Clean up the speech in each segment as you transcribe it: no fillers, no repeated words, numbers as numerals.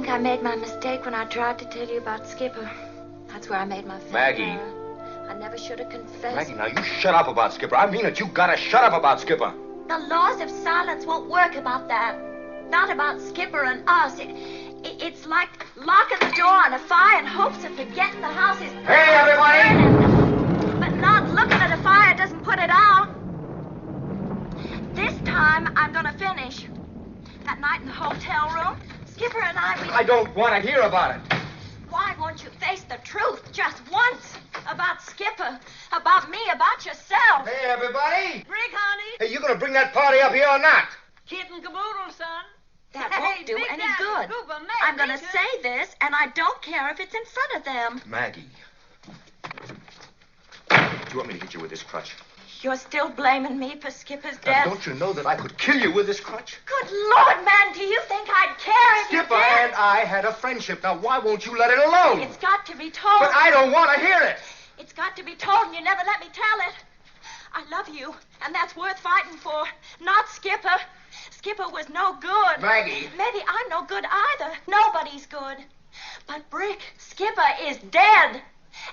think I made my mistake when I tried to tell you about Skipper. That's where I made my fatal Maggie. error. I never should have confessed. Maggie, now you shut up about Skipper. I mean it. You gotta shut up about Skipper. The laws of silence won't work about that. Not about Skipper and us. It's like locking the door on a fire in hopes of forgetting the house is burning. Hey, everybody! But not looking at a fire doesn't put it out. This time, I'm gonna finish. That night in the hotel room, Skipper and I don't want to hear about it. Why won't you face the truth just once? About Skipper, about me, about yourself. Hey, everybody! Brick, honey. Hey, you gonna bring that party up here or not? Kid and caboodle, son. That won't do Big any Daddy, good. Goober, Meg, I'm gonna Teacher. say this, and I don't care if it's in front of them. Maggie. Do you want me to hit you with this crutch? You're still blaming me for Skipper's Now, death. don't you know that I could kill you with this crutch? Good Lord, man, do you think I'd care if you Skipper did? and I had a friendship. Now, why won't you let it alone? It's got to be told. But I don't want to hear it. It's got to be told, and you never let me tell it. I love you, and that's worth fighting for. Not Skipper. Skipper was no good. Maggie. Maybe I'm no good either. Nobody's good. But Brick, Skipper is dead.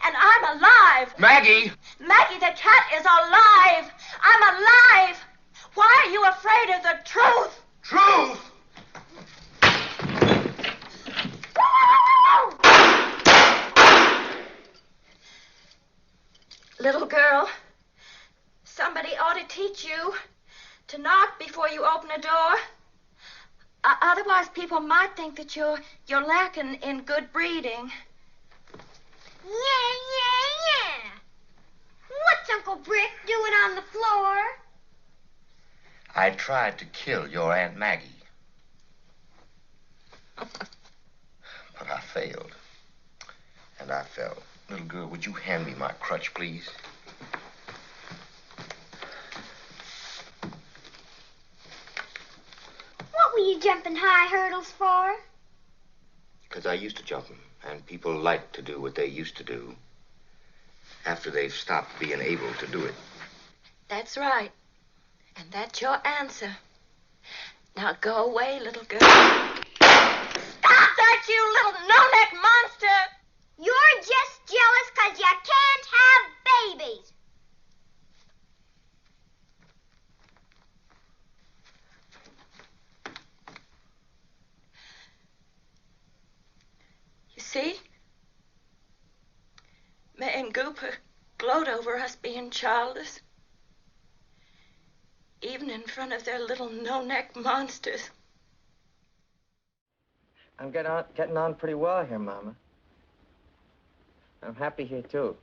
And I'm alive. Maggie. Maggie the cat is alive. I'm alive. Why are you afraid of the truth? Truth? Little girl, somebody ought to teach you to knock before you open a door. Otherwise, people might think that you're lacking in good breeding. Yeah. What's Uncle Brick doing on the floor? I tried to kill your Aunt Maggie. But I failed. And I fell. Little girl, would you hand me my crutch, please? What were you jumping high hurdles for? Because I used to jump them, and people like to do what they used to do after they've stopped being able to do it. That's right. And that's your answer. Now go away, little girl. Stop that, you little no-neck monster! You're just jealous because you can't have babies. You see? May and Gooper gloat over us being childless. Even in front of their little no-neck monsters. I'm getting on pretty well here, Mama. I'm happy here, too.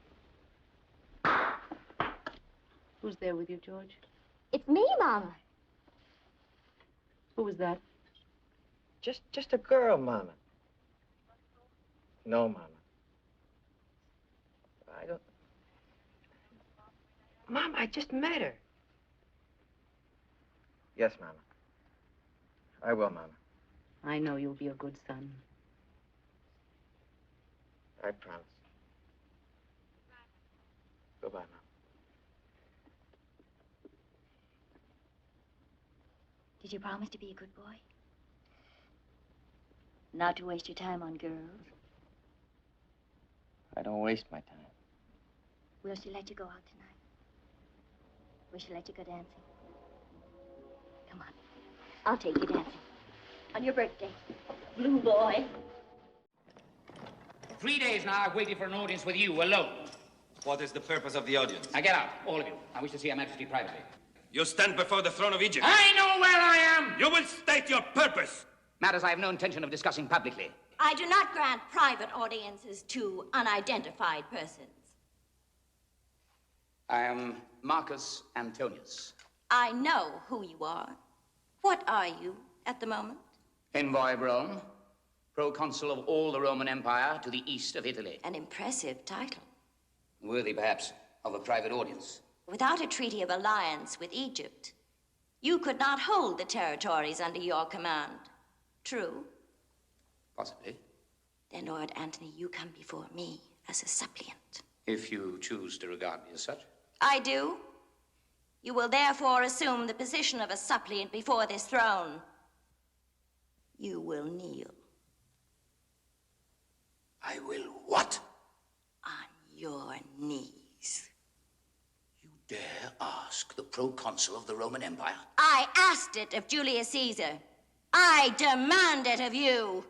Who's there with you, George? It's me, Mama. Who was that? Just a girl, Mama. No, Mama. I don't... Mama, I just met her. Yes, Mama. I will, Mama. I know you'll be a good son. I promise. Goodbye, Mom. Did you promise to be a good boy? Not to waste your time on girls? I don't waste my time. Will she let you go out tonight? Will she let you go dancing? Come on. I'll take you dancing. On your birthday. Blue boy. 3 days now I've waited for an audience with you alone. What is the purpose of the audience? Now get out, all of you. I wish to see Her Majesty privately. You stand before the throne of Egypt. I know where I am! You will state your purpose. Matters I have no intention of discussing publicly. I do not grant private audiences to unidentified persons. I am Marcus Antonius. I know who you are. What are you at the moment? Envoy of Rome, proconsul of all the Roman Empire to the east of Italy. An impressive title. Worthy, perhaps, of a private audience. Without a treaty of alliance with Egypt, you could not hold the territories under your command. True? Possibly. Then, Lord Antony, you come before me as a suppliant. If you choose to regard me as such. I do. You will therefore assume the position of a suppliant before this throne. You will kneel. I will what? On your knees. You dare ask the proconsul of the Roman Empire? I asked it of Julius Caesar. I demand it of you.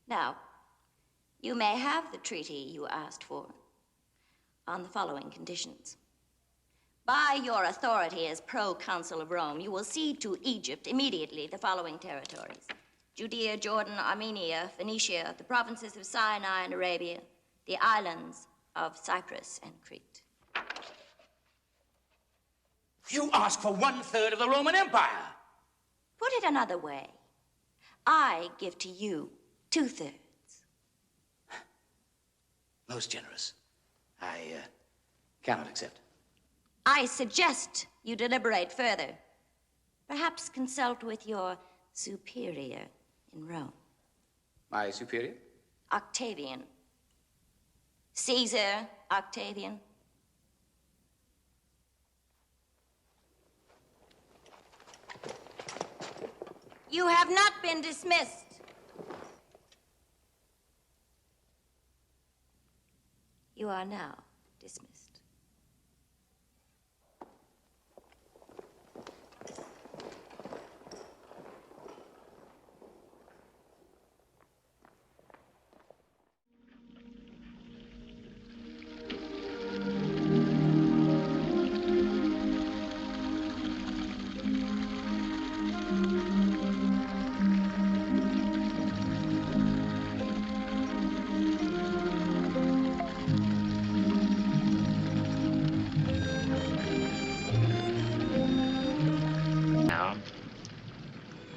Now, you may have the treaty you asked for on the following conditions. By your authority as proconsul of Rome, you will cede to Egypt immediately the following territories: Judea, Jordan, Armenia, Phoenicia, the provinces of Sinai and Arabia, the islands of Cyprus and Crete. You ask for 1/3 of the Roman Empire. Put it another way. I give to you 2/3. Most generous. I cannot accept. I suggest you deliberate further. Perhaps consult with your superior in Rome. My superior? Octavian. Caesar Octavian. You have not been dismissed. You are now dismissed.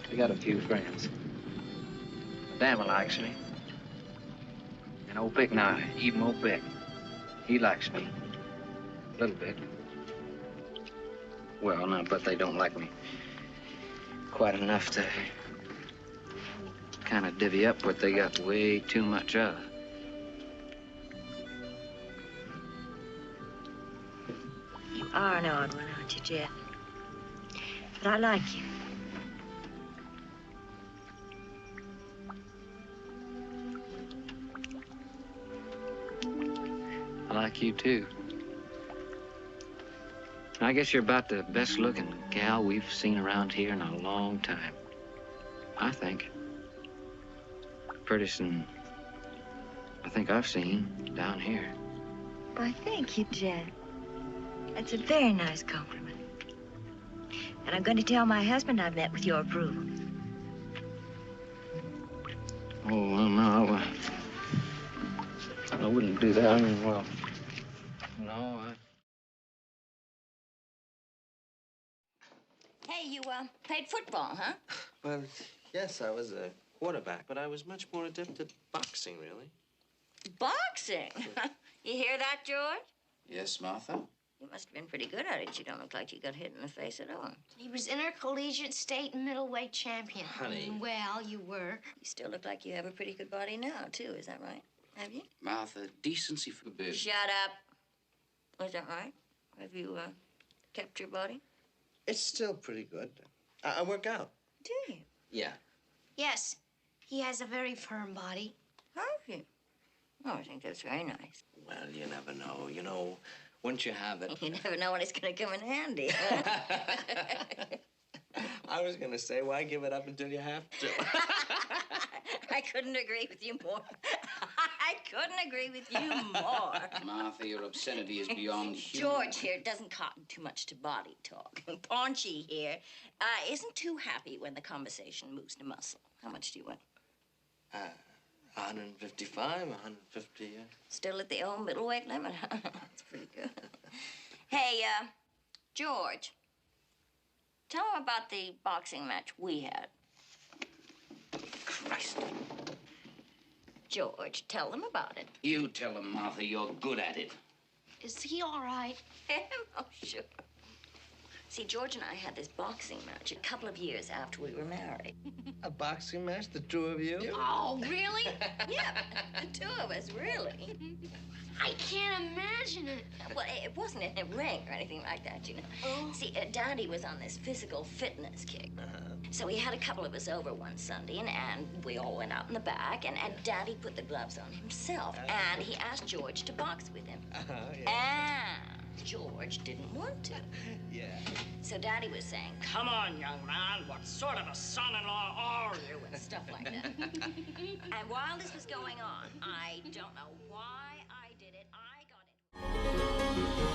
We got a few friends. Madame likes me. And old Bick now, even old Bick, he likes me. A little bit. Well, no, but they don't like me quite enough to kind of divvy up what they got way too much of. You are an odd one, aren't you, Jeff? But I like you. I like you, too. I guess you're about the best-looking gal we've seen around here in a long time. I think. Prettiest than I think I've seen down here. Why, thank you, Jeff. That's a very nice compliment. And I'm going to tell my husband I've met with your approval. Oh, well, no, I wouldn't do that. I mean, well, no, Hey, you played football, huh? Well, yes, I was a quarterback, but I was much more adept at boxing, really. Boxing? You hear that, George? Yes, Martha? You must have been pretty good at it. You don't look like you got hit in the face at all. He was intercollegiate state and middleweight champion. Honey. Well, you were. You still look like you have a pretty good body now, too. Is that right? Have you? Martha, decency forbid. Shut up. Is that right? Have you kept your body? It's still pretty good. I work out. Do you? Yeah. Yes, he has a very firm body. Have you? Oh, I think that's very nice. Well, you never know. You know, once you have it... You never know when it's going to come in handy. I was going to say, why give it up until you have to? I couldn't agree with you more. I couldn't agree with you more. Martha, your obscenity is beyond human. George here doesn't cotton too much to body talk. And Paunchy here isn't too happy when the conversation moves to muscle. How much do you win? 155, 150, Still at the old middleweight limit, huh? That's pretty good. Hey, George, tell him about the boxing match we had. Christ. George, tell them about it. You tell him, Martha, you're good at it. Is he all right? Oh, sure. See, George and I had this boxing match a couple of years after we were married. A boxing match, the two of you? Oh, really? Yeah, the two of us, really. I can't imagine it. Well, it wasn't in a ring or anything like that, you know. Oh. See, Daddy was on this physical fitness kick. So he had a couple of us over one Sunday, and we all went out in the back, and Daddy put the gloves on himself, and he asked George to box with him. And George didn't want to. Yeah. So Daddy was saying, "Come on, young man, what sort of a son-in-law are you?" and stuff like that. And while this was going on, I don't know why I did it, I got it.